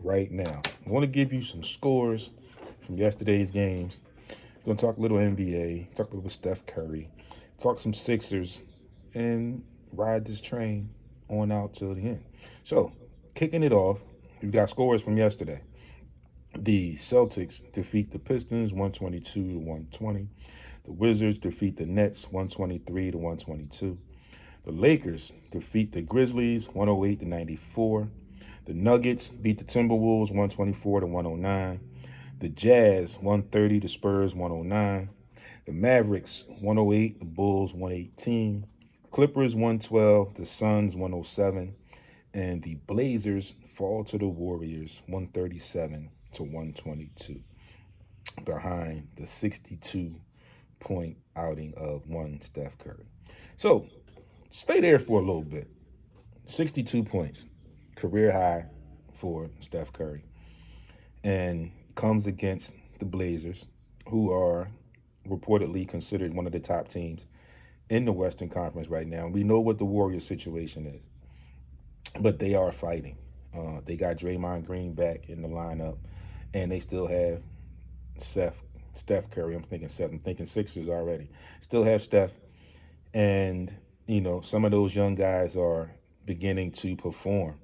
right now. I want to give you some scores from yesterday's games. We're going to talk a little NBA, talk a little Steph Curry, talk some Sixers, and ride this train on out till the end. So, kicking it off, we got scores from yesterday. The Celtics defeat the Pistons 122 to 120. The Wizards defeat the Nets 123 to 122. The Lakers defeat the Grizzlies 108 to 94. The Nuggets beat the Timberwolves 124 to 109. The Jazz 130 to Spurs 109. The Mavericks 108, the Bulls 118. Clippers 112, the Suns 107. And the Blazers fall to the Warriors 137 to 122 behind the 62-point outing of one Steph Curry. So stay there for a little bit. 62 points, career high for Steph Curry, and comes against the Blazers, who are reportedly considered one of the top teams in the Western Conference right now. We know what the Warriors situation is, but they are fighting. They got Draymond Green back in the lineup, and they still have Steph Curry. I'm thinking Seth. I'm thinking Sixers already. Still have Steph, and some of those young guys are beginning to perform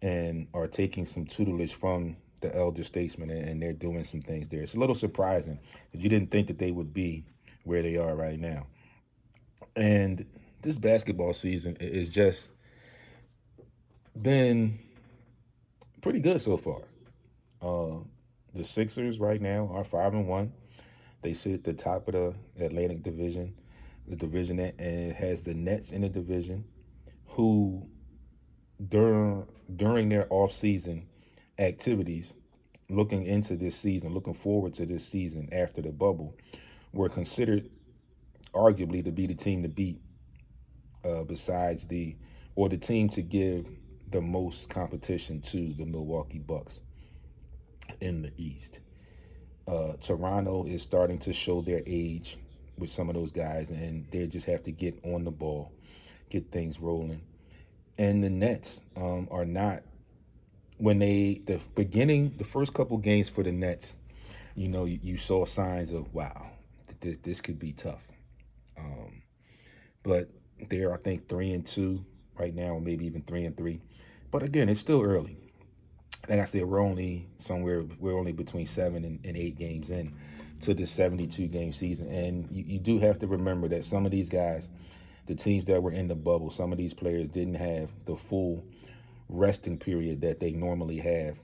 and are taking some tutelage from the elder statesmen, and they're doing some things there. It's a little surprising because you didn't think that they would be where they are right now. And this basketball season is just been pretty good so far. The Sixers right now are 5-1. They sit at the top of the Atlantic Division, the division that has the Nets in the division, who during their off-season activities, looking into this season, looking forward to this season after the bubble, were considered arguably to be the team to beat, besides the team to give the most competition to the Milwaukee Bucks in the East. Toronto is starting to show their age with some of those guys, and they just have to get on the ball, get things rolling. And the Nets are not. When the first couple games for the Nets, you saw signs of, wow, this could be tough. But they're, I think, 3-2 right now, or maybe even 3-3. But again, it's still early. Like I said, we're only between 7 and 8 games in to this 72-game season. And you do have to remember that some of these guys, the teams that were in the bubble, some of these players didn't have the full resting period that they normally have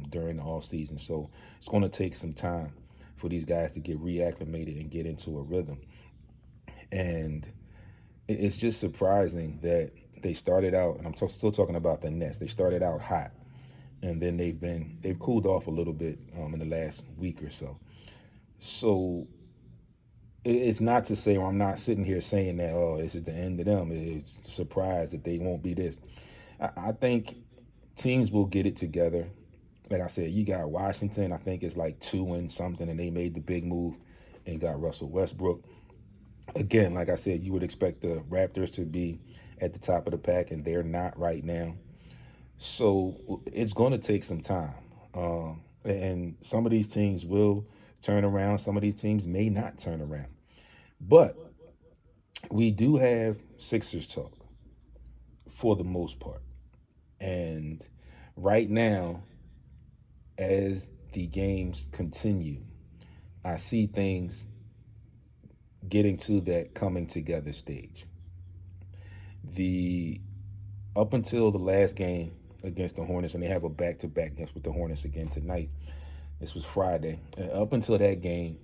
during the off season. So it's going to take some time for these guys to get reacclimated and get into a rhythm. And it's just surprising that they started out, and I'm still talking about the Nets. They started out hot, and then they've cooled off a little bit in the last week or so. So it's not to say, or I'm not sitting here saying that, oh, this is the end of them. It's a surprise that they won't be this. I think teams will get it together. Like I said, you got Washington, I think it's like 2-something, and they made the big move and got Russell Westbrook. Again, like I said, you would expect the Raptors to be at the top of the pack, and they're not right now. So it's going to take some time. And some of these teams will turn around. Some of these teams may not turn around. But we do have Sixers talk for the most part. And right now, as the games continue, I see things getting to that coming together stage. Up until the last game against the Hornets, and they have a back-to-back against with the Hornets again tonight. This was Friday. Up until that game,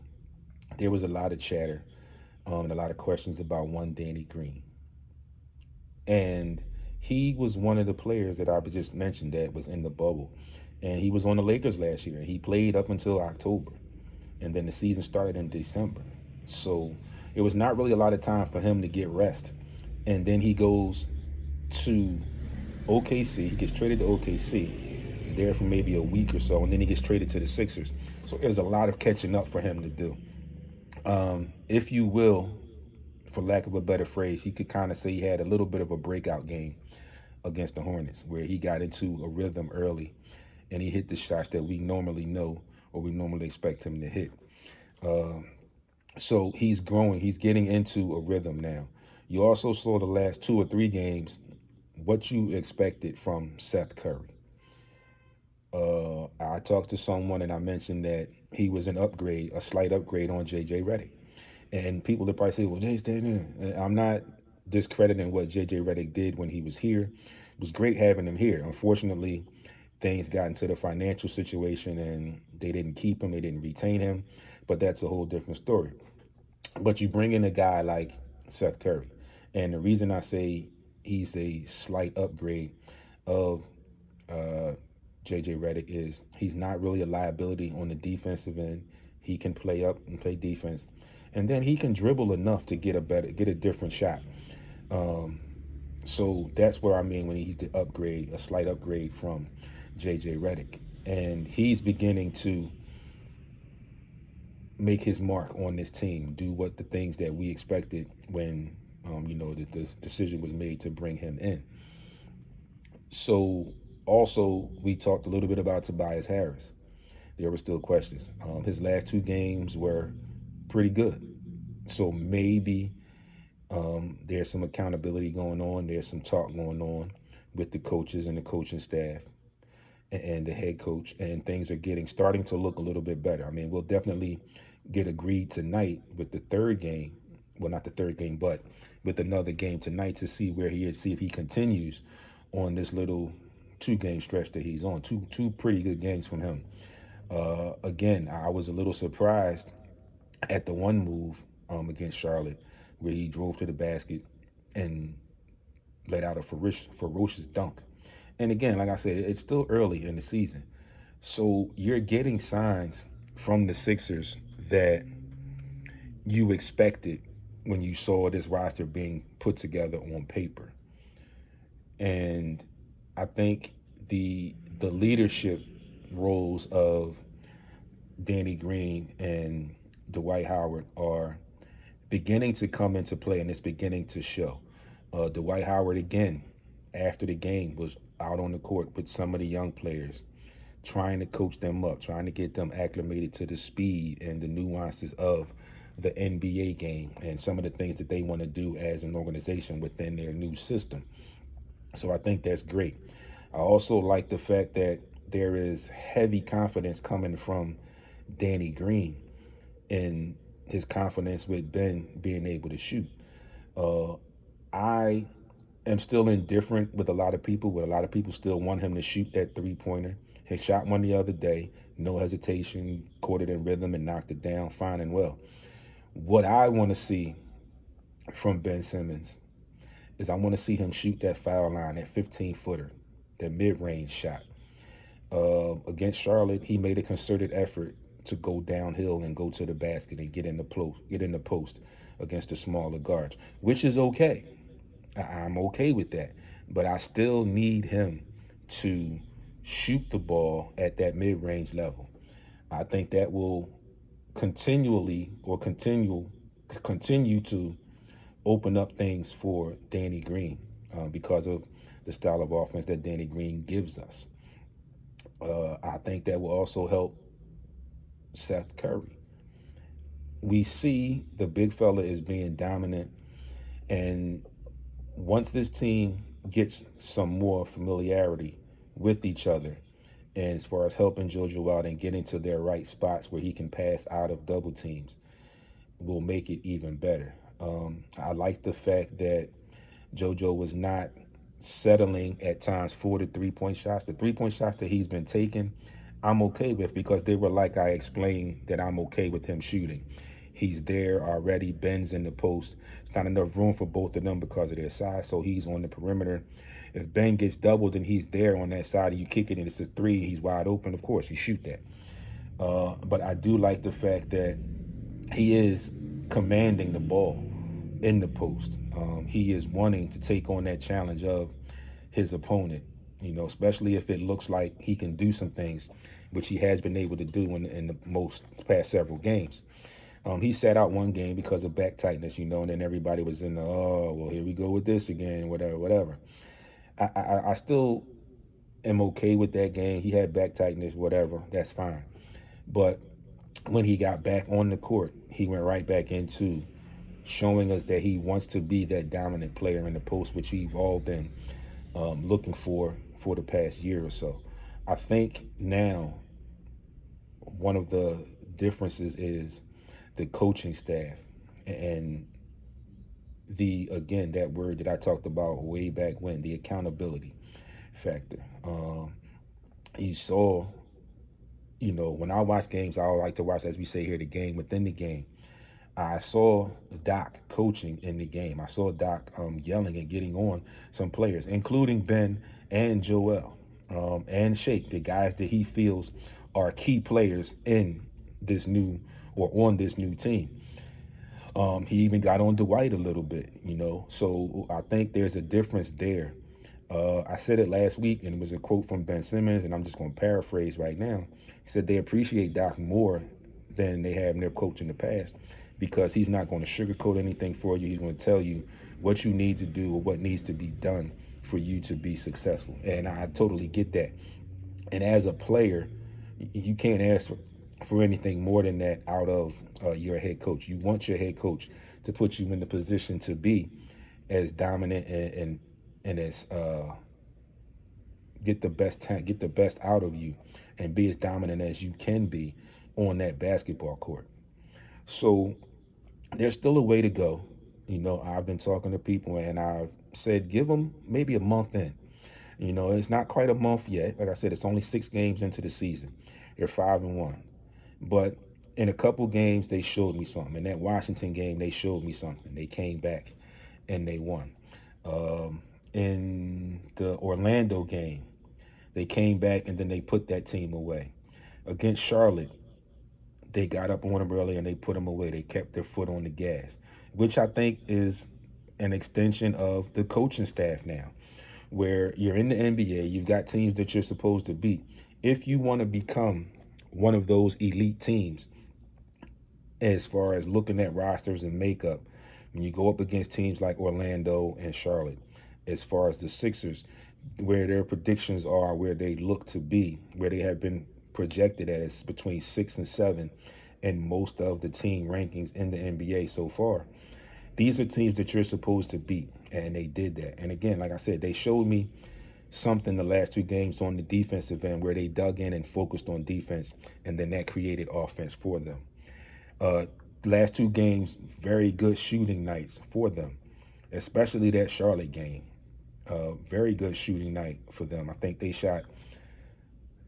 there was a lot of chatter and a lot of questions about one Danny Green. And he was one of the players that I just mentioned that was in the bubble. And he was on the Lakers last year. He played up until October. And then the season started in December. So it was not really a lot of time for him to get rest. And then he goes to OKC. He gets traded to OKC. He's there for maybe a week or so, and then he gets traded to the Sixers. So there's a lot of catching up for him to do. If you will, for lack of a better phrase, he could kind of say he had a little bit of a breakout game against the Hornets, where he got into a rhythm early and he hit the shots that we normally know or we normally expect him to hit. Uh, so he's growing. He's getting into a rhythm now. You also saw the last 2 or 3 games what you expected from Seth Curry. I talked to someone and I mentioned that he was an upgrade, a slight upgrade on JJ Redick. And people would probably say, well, Jay's dead. I'm not discrediting what JJ Redick did when he was here. It was great having him here. Unfortunately, things got into the financial situation and they didn't keep him, they didn't retain him. But that's a whole different story. But you bring in a guy like Seth Curry. And the reason I say he's a slight upgrade of uh, JJ Redick is he's not really a liability on the defensive end. He can play up and play defense, and then he can dribble enough to get a different shot. Um, so that's where I mean when he's the upgrade, a slight upgrade from JJ Redick, and he's beginning to make his mark on this team, do what the things that we expected when the decision was made to bring him in. So also we talked a little bit about Tobias Harris. There were still questions. His last 2 games were pretty good. So maybe there's some accountability going on. There's some talk going on with the coaches and the coaching staff and the head coach, and things are starting to look a little bit better. I mean, we'll definitely get agreed tonight with the third game. Well, not the third game, but with another game tonight to see where he is, see if he continues on this little 2 game stretch that he's on. Two pretty good games from him. Again, I was a little surprised at the one move against Charlotte where he drove to the basket and let out a ferocious dunk. And again, like I said, it's still early in the season. So you're getting signs from the Sixers that you expected when you saw this roster being put together on paper. And I think the leadership roles of Danny Green and Dwight Howard are beginning to come into play, and it's beginning to show. Dwight Howard, again, after the game, was out on the court with some of the young players, trying to coach them up, trying to get them acclimated to the speed and the nuances of the NBA game and some of the things that they want to do as an organization within their new system. So I think that's great. I also like the fact that there is heavy confidence coming from Danny Green and his confidence with Ben being able to shoot. Uh, I am still indifferent with a lot of people, but a lot of people still want him to shoot that 3-pointer. He shot one the other day, no hesitation, caught it in rhythm and knocked it down fine and well. What I want to see from Ben Simmons is I want to see him shoot that foul line, that 15-footer, that mid-range shot. Against Charlotte, he made a concerted effort to go downhill and go to the basket and get in the post against the smaller guards, which is okay. I'm okay with that. But I still need him to shoot the ball at that mid-range level. I think that will continue to open up things for Danny Green because of the style of offense that Danny Green gives us. I think that will also help Seth Curry. We see the big fella is being dominant, and once this team gets some more familiarity with each other, and as far as helping JoJo out and getting to their right spots where he can pass out of double teams, will make it even better. I like the fact that JoJo was not settling at times for the 3-point shots. The 3-point shots that he's been taking, I'm okay with because they were like I explained that I'm okay with him shooting. He's there already. Ben's in the post. It's not enough room for both of them because of their size, so he's on the perimeter. If Ben gets doubled and he's there on that side and you kick it and it's a 3, he's wide open, of course, you shoot that. But I do like the fact that he is commanding the ball in the post. He is wanting to take on that challenge of his opponent, especially if it looks like he can do some things, which he has been able to do in the past several games. He sat out one game because of back tightness, and then everybody was in the, oh, well, here we go with this again, whatever. I still am okay with that game. He had back tightness, whatever. That's fine. But when he got back on the court, he went right back into showing us that he wants to be that dominant player in the post, which we've all been looking for the past year or so. I think now one of the differences is the coaching staff and the again that word that I talked about way back when, the accountability factor. You saw, when I watch games, I like to watch, as we say here, the game within the game. I saw Doc coaching in the game. I saw Doc yelling and getting on some players, including Ben and Joel and Shake, the guys that he feels are key players in this new or on this new team. He even got on Dwight a little bit. So I think there's a difference there. I said it last week, and it was a quote from Ben Simmons, and I'm just going to paraphrase right now. He said they appreciate Doc more than they have in their coach in the past because he's not going to sugarcoat anything for you. He's going to tell you what you need to do or what needs to be done for you to be successful. And I totally get that. And as a player, you can't ask for anything more than that out of your head coach. You want your head coach to put you in the position to be as dominant and as get the best out of you, and be as dominant as you can be on that basketball court. So there's still a way to go. I've been talking to people, and I've said give them maybe a month in. It's not quite a month yet. Like I said, it's only 6 games into the season. They're 5-1. But in a couple games, they showed me something. In that Washington game, they showed me something. They came back and they won. In the Orlando game, they came back and then they put that team away. Against Charlotte, they got up on them early and they put them away. They kept their foot on the gas, which I think is an extension of the coaching staff now, where you're in the NBA, you've got teams that you're supposed to beat. If you want to become one of those elite teams, as far as looking at rosters and makeup, when you go up against teams like Orlando and Charlotte, as far as the Sixers, where their predictions are, where they look to be, where they have been projected at, is between 6 and 7 in most of the team rankings in the NBA so far. These are teams that you're supposed to beat, and they did that. And again, like I said, they showed me something the last 2 games on the defensive end where they dug in and focused on defense, and then that created offense for them. Last 2 games, very good shooting nights for them, especially that Charlotte game. Very good shooting night for them. I think they shot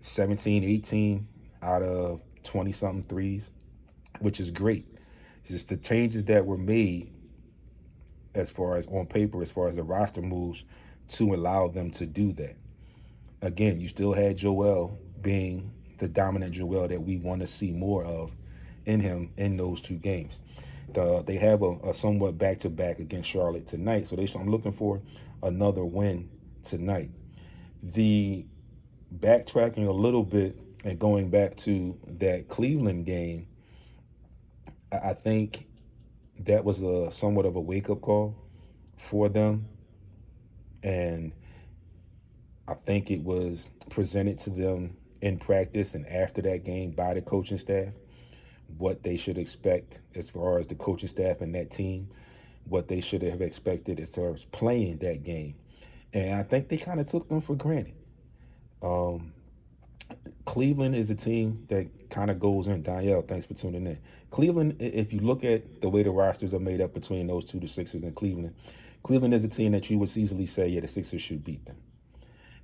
17, 18 out of 20-something threes, which is great. It's just the changes that were made as far as on paper, as far as the roster moves, to allow them to do that. Again, you still had Joel being the dominant Joel that we want to see more of in him in those 2 games. They have a somewhat back-to-back against Charlotte tonight, so I'm looking for another win tonight. The backtracking a little bit and going back to that Cleveland game, I think that was somewhat of a wake-up call for them, and I think it was presented to them in practice and after that game by the coaching staff, what they should expect as far as the coaching staff and that team, what they should have expected as far as playing that game. And I think they kind of took them for granted. Cleveland is a team that kind of goes in. Danielle, thanks for tuning in. Cleveland, if you look at the way the rosters are made up between those 2, the Sixers and Cleveland, Cleveland is a team that you would easily say, yeah, the Sixers should beat them.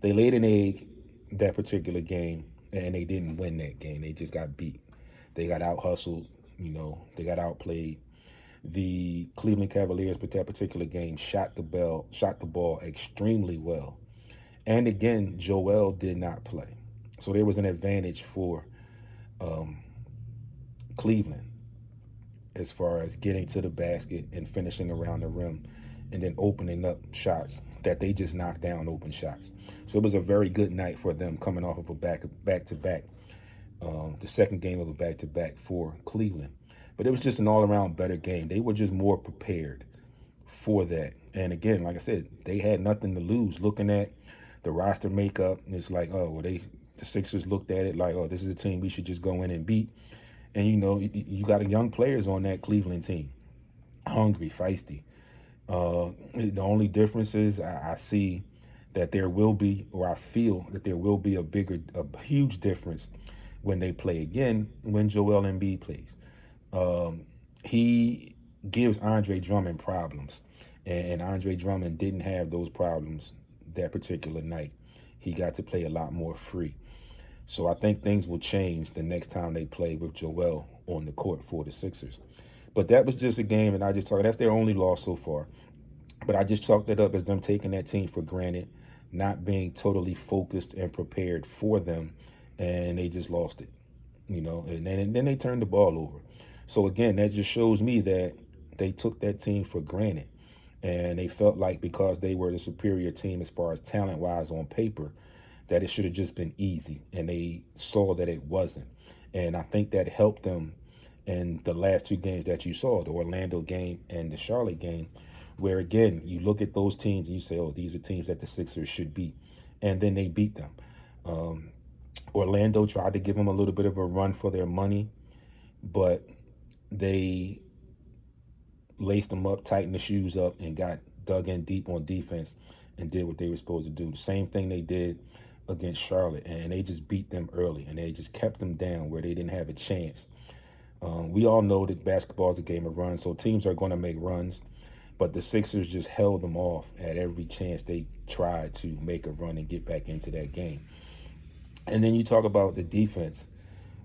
They laid an egg that particular game, and they didn't win that game. They just got beat. They got out-hustled, they got outplayed. The Cleveland Cavaliers, but that particular game, shot the ball extremely well. And again, Joel did not play. So there was an advantage for Cleveland as far as getting to the basket and finishing around the rim and then opening up shots that they just knocked down open shots. So it was a very good night for them coming off of a back-to-back, the second game of a back-to-back for Cleveland. But it was just an all-around better game. They were just more prepared for that. And again, like I said, they had nothing to lose. Looking at the roster makeup. And it's like, oh, well, the Sixers looked at it like, oh, this is a team we should just go in and beat. And you got young players on that Cleveland team, hungry, feisty. The only difference is I see that there will be, or I feel that there will be a huge difference when they play again when Joel Embiid plays. He gives Andre Drummond problems, and Andre Drummond didn't have those problems that particular night. He got to play a lot more free. So I think things will change the next time they play with Joel on the court for the Sixers. But that was just a game, and I just talked. That's their only loss so far. But I just chalked it up as them taking that team for granted, not being totally focused and prepared for them, and they just lost it. And then they turned the ball over. So again, that just shows me that they took that team for granted, and they felt like because they were the superior team as far as talent-wise on paper, that it should have just been easy, and they saw that it wasn't. And I think that helped them in the last two games that you saw, the Orlando game and the Charlotte game, where again, you look at those teams and you say, oh, these are teams that the Sixers should beat. And then they beat them. Orlando tried to give them a little bit of a run for their money, but they laced them up, tightened the shoes up, and got dug in deep on defense and did what they were supposed to do. The same thing they did against Charlotte, and they just beat them early, and they just kept them down where they didn't have a chance. We all know that basketball is a game of runs, so teams are going to make runs, but the Sixers just held them off at every chance they tried to make a run and get back into that game. And then you talk about the defense,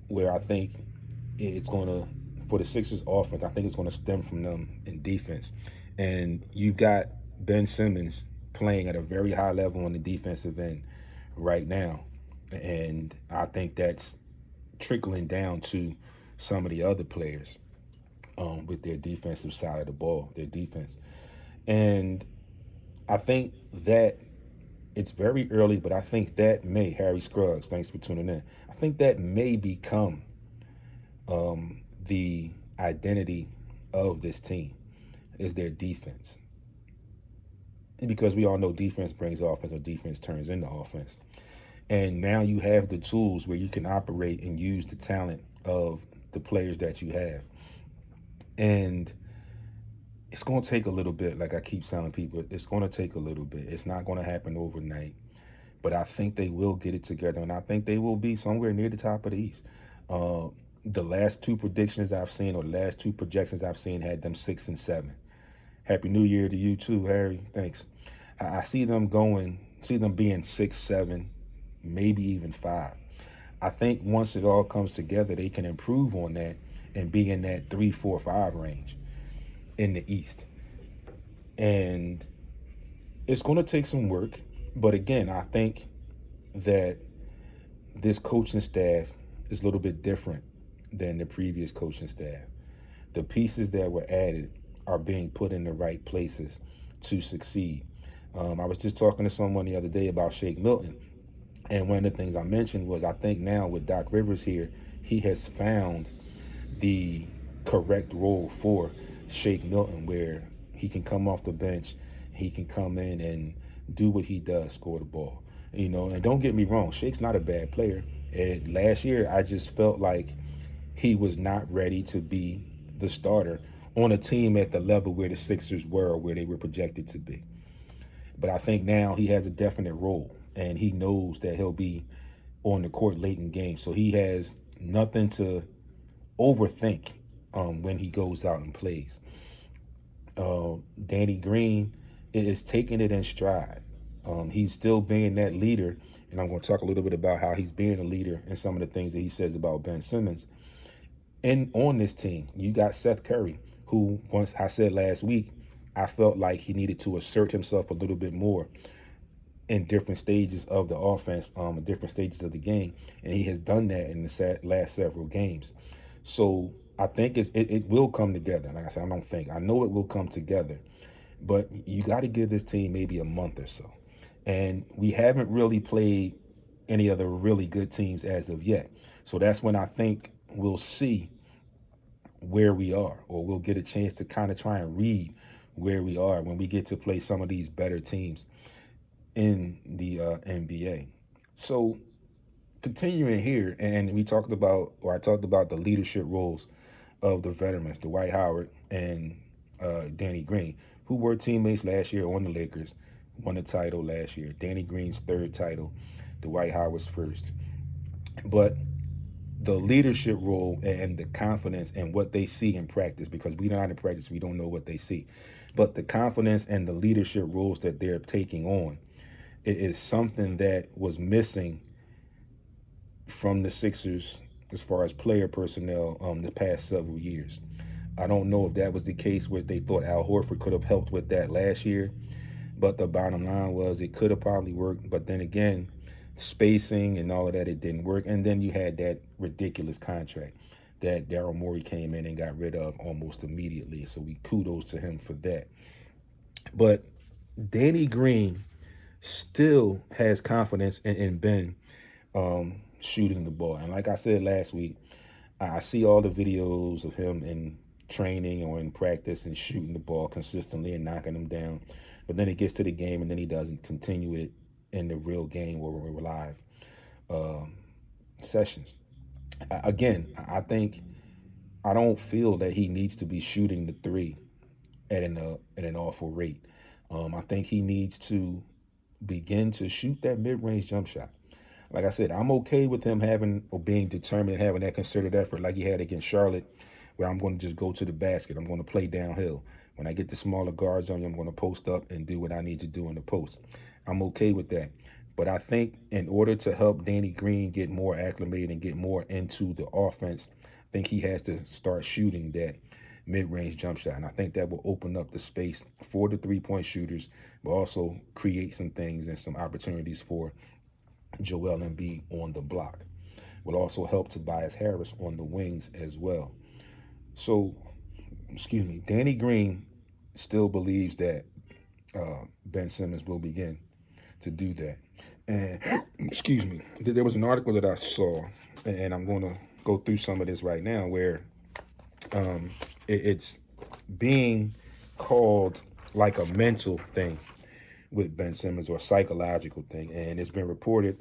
where I think it's going to, for the Sixers offense, I think it's going to stem from them in defense. And you've got Ben Simmons playing at a very high level on the defensive end right now. And I think that's trickling down to some of the other players with their defensive side of the ball, their defense. And I think that it's very early, but I think that may, Harry Scruggs, thanks for tuning in, I think that may become the identity of this team is their defense. And because we all know defense brings offense, or defense turns into offense. And now you have the tools where you can operate and use the talent of the players that you have. And it's going to take a little bit, like I keep telling people, it's going to take a little bit. It's not going to happen overnight. But I think they will get it together, and I think they will be somewhere near the top of the East. The last two predictions I've seen, or the last two projections I've seen, had them 6 and 7. Happy New Year to you too, Harry. Thanks. I see them being 6, 7, maybe even 5. I think once it all comes together, they can improve on that and be in that 3, 4, 5 range in the East. And it's going to take some work. But again, I think that this coaching staff is a little bit different than the previous coaching staff. The pieces that were added are being put in the right places to succeed. I was just talking to someone the other day about Shake Milton. And one of the things I mentioned was I think now with Doc Rivers here, he has found the correct role for Shake Milton, where he can come off the bench, he can come in and do what he does, score the ball. And don't get me wrong, Shake's not a bad player. And last year, I just felt like he was not ready to be the starter on a team at the level where the Sixers were, or where they were projected to be. But I think now he has a definite role, and he knows that he'll be on the court late in games. So he has nothing to overthink when he goes out and plays. Danny Green is taking it in stride. He's still being that leader, and I'm going to talk a little bit about how he's being a leader and some of the things that he says about Ben Simmons. And on this team, you got Seth Curry, who, once I said last week, I felt like he needed to assert himself a little bit more in different stages of the offense, in different stages of the game, and he has done that in the last several games. So I think it will come together. Like I said, I know it will come together, but you got to give this team maybe a month or so. And we haven't really played any other really good teams as of yet. So that's when I think we'll see where we are, or we'll get a chance to kind of try and read where we are when we get to play some of these better teams. in the NBA. So continuing here, and we talked about, or I talked about the leadership roles of the veterans, Dwight Howard and Danny Green, who were teammates last year on the Lakers, won the title last year. Danny Green's third title, Dwight Howard's first. But the leadership role and the confidence and what they see in practice, because we not in practice, we don't know what they see. But the confidence and the leadership roles that they're taking on, it is something that was missing from the Sixers as far as player personnel the past several years. I don't know if that was the case where they thought Al Horford could have helped with that last year, but the bottom line was it could have probably worked. But then again, spacing and all of that, it didn't work. And then you had that ridiculous contract that Daryl Morey came in and got rid of almost immediately. So we kudos to him for that. But Danny Green still has confidence in Ben shooting the ball. And like I said last week, I see all the videos of him in training or in practice and shooting the ball consistently and knocking them down. But then it gets to the game and then he doesn't continue it in the real game where we're live sessions. Again, I don't feel that he needs to be shooting the three at an awful rate. I think he needs to begin to shoot that mid-range jump shot. Like I said, I'm okay with him having or being determined and having that concerted effort like he had against Charlotte, where I'm going to just go to the basket. I'm going to play downhill. When I get the smaller guards on you, I'm going to post up and do what I need to do in the post. I'm okay with that. But I think in order to help Danny Green get more acclimated and get more into the offense, I think he has to start shooting that mid-range jump shot. And I think that will open up the space for the three-point shooters, but also create some things and some opportunities for Joel Embiid on the block. Will also help Tobias Harris on the wings as well. So, Danny Green still believes that Ben Simmons will begin to do that. And, there was an article that I saw, and I'm going to go through some of this right now, where it's being called like a mental thing with Ben Simmons, or a psychological thing. And it's been reported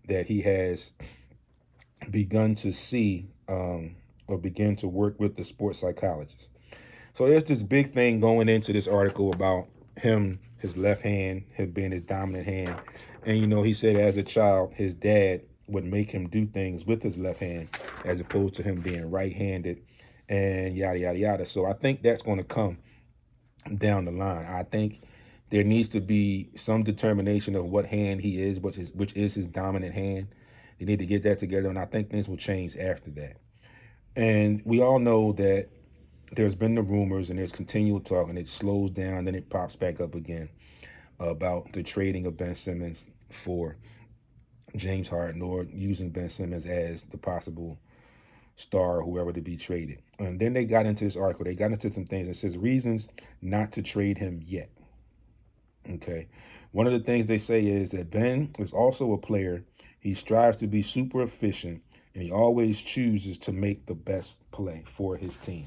that he has begun to see or begin to work with the sports psychologist. So there's this big thing going into this article about him, his left hand, him being his dominant hand. And, he said as a child, his dad would make him do things with his left hand as opposed to him being right-handed and yada, yada, yada. So I think that's going to come down the line. I think there needs to be some determination of what hand he is, which is his dominant hand. They need to get that together, and I think things will change after that. And we all know that there's been the rumors and there's continual talk, and it slows down, then it pops back up again about the trading of Ben Simmons for James Harden, or using Ben Simmons as the possible star or whoever to be traded. And then they got into this article. They got into some things that says reasons not to trade him yet. Okay. One of the things they say is that Ben is also a player. He strives to be super efficient, and he always chooses to make the best play for his team.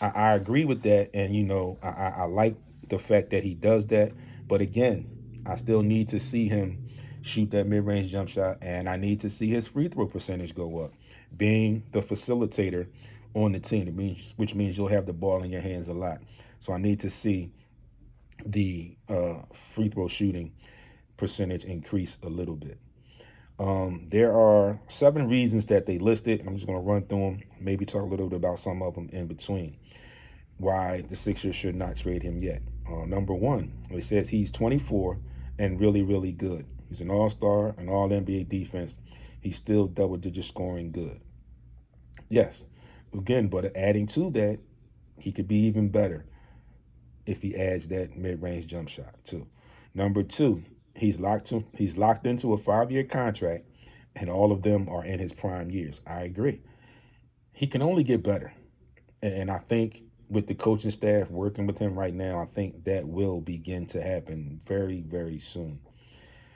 I agree with that, and, I like the fact that he does that. But again, I still need to see him shoot that mid-range jump shot, and I need to see his free throw percentage go up. Being the facilitator on the team, which means you'll have the ball in your hands a lot. So I need to see the free throw shooting percentage increase a little bit. There are 7 reasons that they listed. I'm just going to run through them, maybe talk a little bit about some of them in between, why the Sixers should not trade him yet. Number 1, it says he's 24 and really, really good. He's an all-star, an all-NBA defense. He's still double-digit scoring good. Yes, again, but adding to that, he could be even better if he adds that mid-range jump shot too. Number 2, he's locked into a 5-year contract, and all of them are in his prime years. I agree. He can only get better. And I think with the coaching staff working with him right now, I think that will begin to happen very, very soon.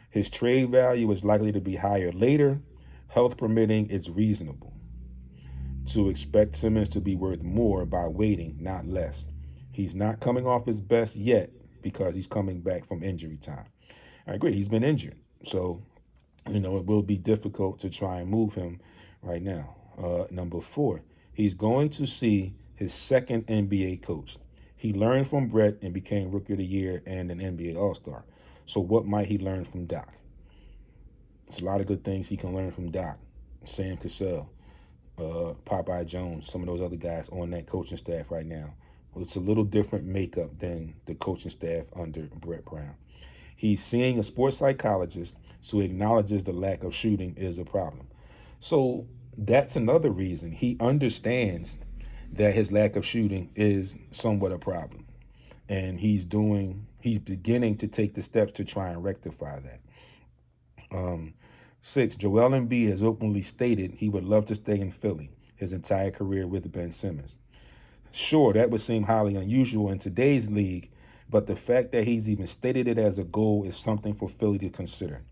His trade value is likely to be higher later. Health permitting, it's reasonable to expect Simmons to be worth more by waiting, not less. He's not coming off his best yet because he's coming back from injury time. I agree. He's been injured. So, it will be difficult to try and move him right now. Number four, he's going to see his second NBA coach. He learned from Brett and became Rookie of the Year and an NBA All Star. So, what might he learn from Doc? There's a lot of good things he can learn from Doc, Sam Cassell, Popeye Jones, some of those other guys on that coaching staff right now. It's a little different makeup than the coaching staff under Brett Brown. He's seeing a sports psychologist, so he acknowledges the lack of shooting is a problem. So that's another reason he understands that his lack of shooting is somewhat a problem. And he's beginning to take the steps to try and rectify that. Six, Joel Embiid has openly stated he would love to stay in Philly his entire career with Ben Simmons. Sure, that would seem highly unusual in today's league, but the fact that he's even stated it as a goal is something for Philly to consider.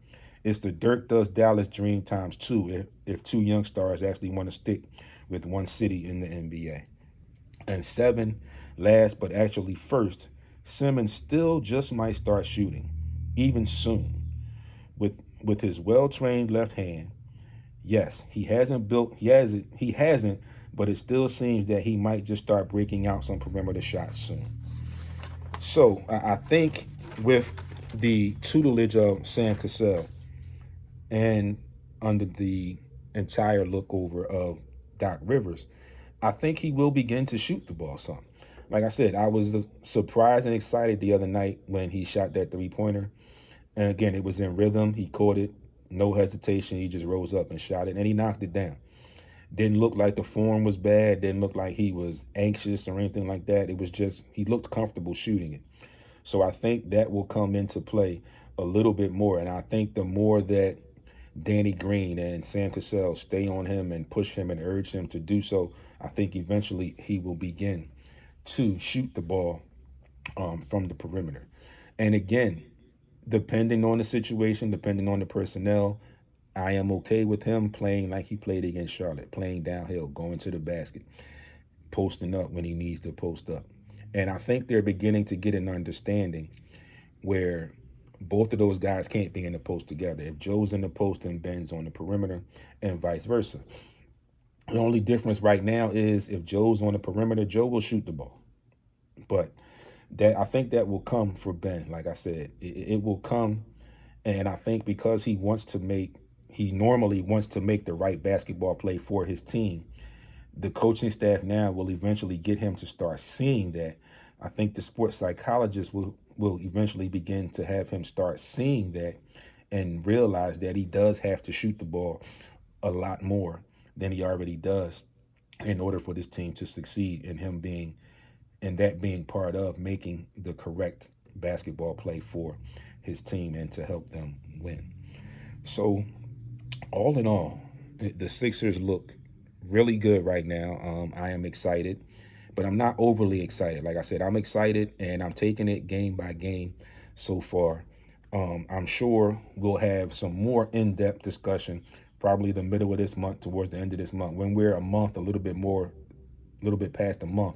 It's the Dirk does Dallas dream times two if two young stars actually want to stick with one city in the NBA. And seven, last but actually first, Simmons still just might start shooting, even soon. With his well-trained left hand, yes, he hasn't, but it still seems that he might just start breaking out some perimeter shots soon. So I think with the tutelage of Sam Cassell and under the entire lookover of Doc Rivers, I think he will begin to shoot the ball some. Like I said, I was surprised and excited the other night when he shot that three-pointer. And again, it was in rhythm. He caught it, no hesitation. He just rose up and shot it, and he knocked it down. Didn't look like the form was bad. Didn't look like he was anxious or anything like that. It was just he looked comfortable shooting it. So I think that will come into play a little bit more. And I think the more that Danny Green and Sam Cassell stay on him and push him and urge him to do so, I think eventually he will begin to shoot the ball from the perimeter. And again, depending on the situation, depending on the personnel, I am okay with him playing like he played against Charlotte, playing downhill, going to the basket, posting up when he needs to post up. And I think they're beginning to get an understanding where both of those guys can't be in the post together. If Joe's in the post and Ben's on the perimeter, and vice versa. The only difference right now is if Joe's on the perimeter, Joe will shoot the ball. But that I think that will come for Ben. Like I said, it will come, and I think because he normally wants to make the right basketball play for his team. The coaching staff now will eventually get him to start seeing that. I think the sports psychologist will eventually begin to have him start seeing that and realize that he does have to shoot the ball a lot more than he already does in order for this team to succeed, and that being part of making the correct basketball play for his team and to help them win. So all in all, the Sixers look really good right now. I am excited, but I'm not overly excited. Like I said, I'm excited and I'm taking it game by game so far. I'm sure we'll have some more in-depth discussion probably the middle of this month, towards the end of this month, when we're a little bit past a month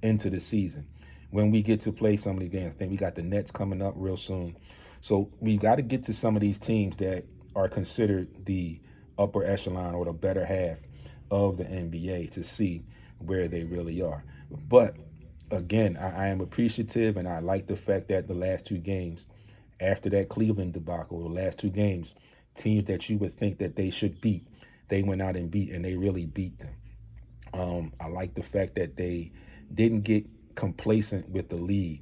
into the season. When we get to play some of these games, I think we got the Nets coming up real soon. So we got to get to some of these teams that are considered the upper echelon or the better half of the NBA to see where they really are. But again, I am appreciative, and I like the fact that the last two games, after that Cleveland debacle, the last two games, teams that you would think that they should beat, they went out and beat, and they really beat them. I like the fact that they didn't get complacent with the lead.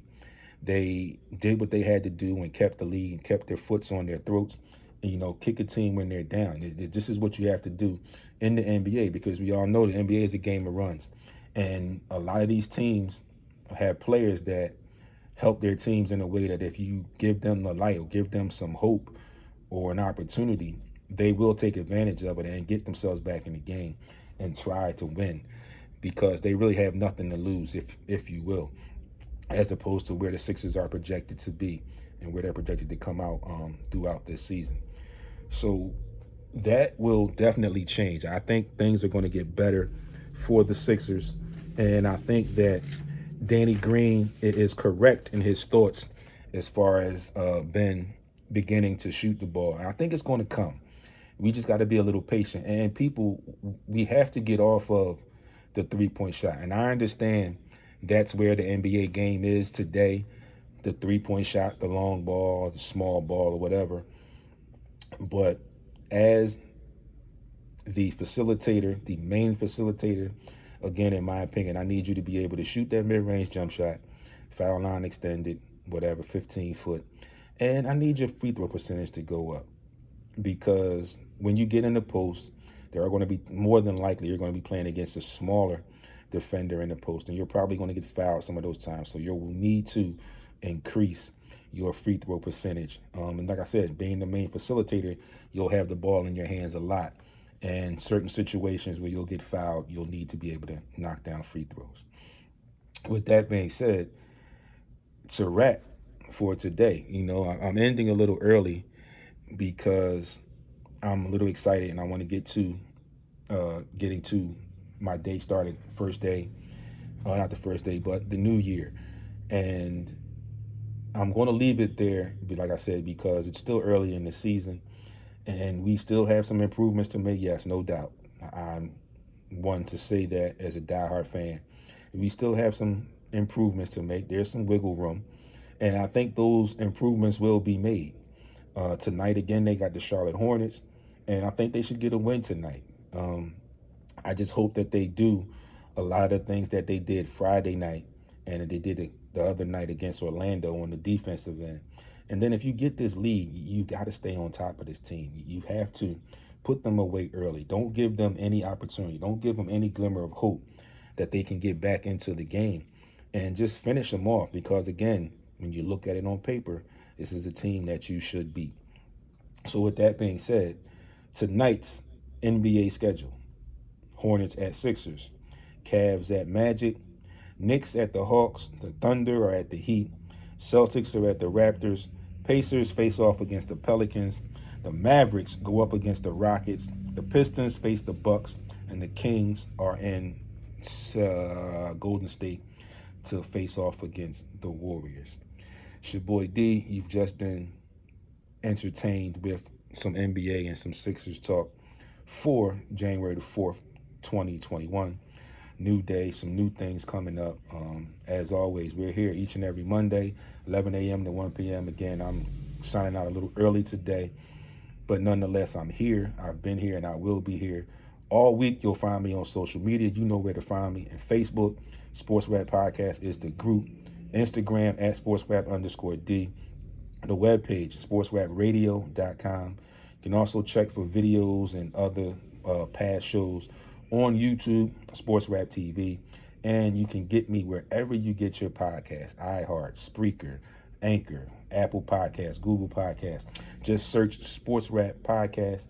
They did what they had to do and kept the lead and kept their foots on their throats. And, kick a team when they're down. This is what you have to do in the NBA, because we all know the NBA is a game of runs. And a lot of these teams have players that help their teams in a way that if you give them the light or give them some hope or an opportunity, they will take advantage of it and get themselves back in the game and try to win, because they really have nothing to lose, if you will, as opposed to where the Sixers are projected to be and where they're projected to come out throughout this season. So that will definitely change. I think things are going to get better for the Sixers, and I think that Danny Green is correct in his thoughts as far as Ben beginning to shoot the ball. And I think it's going to come. We just got to be a little patient. And people, we have to get off of the 3 point shot. And I understand that's where the NBA game is today, the 3 point shot, the long ball, the small ball, or whatever. But as the facilitator, the main facilitator, again, in my opinion, I need you to be able to shoot that mid range jump shot, foul line extended, whatever, 15 foot. And I need your free throw percentage to go up because when you get in the post, there are going to be more than likely you're going to be playing against a smaller defender in the post, and you're probably going to get fouled some of those times. So you'll need to increase your free throw percentage. And like I said, being the main facilitator, you'll have the ball in your hands a lot. And certain situations where you'll get fouled, you'll need to be able to knock down free throws. With that being said, it's a wrap for today. I'm ending a little early because I'm a little excited and I want to get to getting to my day started, first day, not the first day, but the new year. And I'm going to leave it there, like I said, because it's still early in the season and we still have some improvements to make. Yes, no doubt. I'm one to say that as a diehard fan. We still have some improvements to make. There's some wiggle room. And I think those improvements will be made. Tonight, again, they got the Charlotte Hornets, and I think they should get a win tonight. I just hope that they do a lot of the things that they did Friday night and that they did it the other night against Orlando on the defensive end. And then if you get this lead, you got to stay on top of this team. You have to put them away early. Don't give them any opportunity. Don't give them any glimmer of hope that they can get back into the game and just finish them off because, again, when you look at it on paper, this is a team that you should beat. So with that being said, tonight's NBA schedule: Hornets at Sixers, Cavs at Magic, Knicks at the Hawks, the Thunder are at the Heat, Celtics are at the Raptors, Pacers face off against the Pelicans, the Mavericks go up against the Rockets, the Pistons face the Bucks, and the Kings are in Golden State to face off against the Warriors. It's your boy D. You've just been entertained with some NBA and some Sixers talk for January the 4th, 2021. New day, some new things coming up. As always, we're here each and every Monday, 11 a.m. to 1 p.m. Again, I'm signing out a little early today, but nonetheless, I'm here. I've been here and I will be here all week. You'll find me on social media. You know where to find me. And Facebook, Sports Rap Podcast is the group. Instagram at sportsrap_D. The webpage, sportsrapradio.com. You can also check for videos and other past shows on YouTube, Sports Rap TV. And you can get me wherever you get your podcasts: iHeart, Spreaker, Anchor, Apple Podcasts, Google Podcasts. Just search Sports Rap Podcast.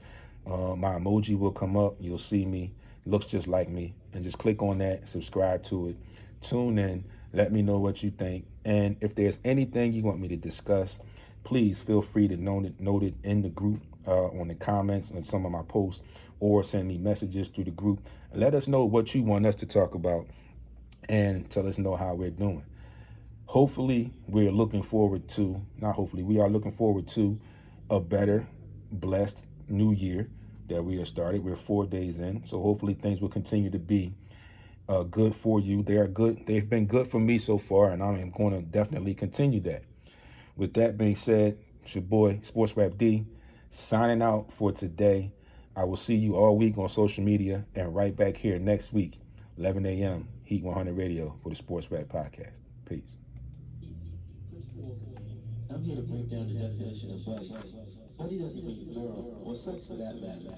My emoji will come up. You'll see me. It looks just like me. And just click on that, subscribe to it, tune in, let me know what you think. And if there's anything you want me to discuss, please feel free to note it in the group, on the comments on some of my posts, or send me messages through the group. Let us know what you want us to talk about and tell us know how we're doing. Hopefully, we are looking forward to a better, blessed new year that we have started. We're 4 days in, so hopefully things will continue to be good for you. They are good. They've been good for me so far, and I'm going to definitely continue that. With that being said, it's your boy, Sports Rap D, signing out for today. I will see you all week on social media and right back here next week, 11 a.m., Heat 100 Radio for the Sports Rap Podcast. Peace. I'm here to break down the definition of buddy. Buddy doesn't mean girl or sex for that matter.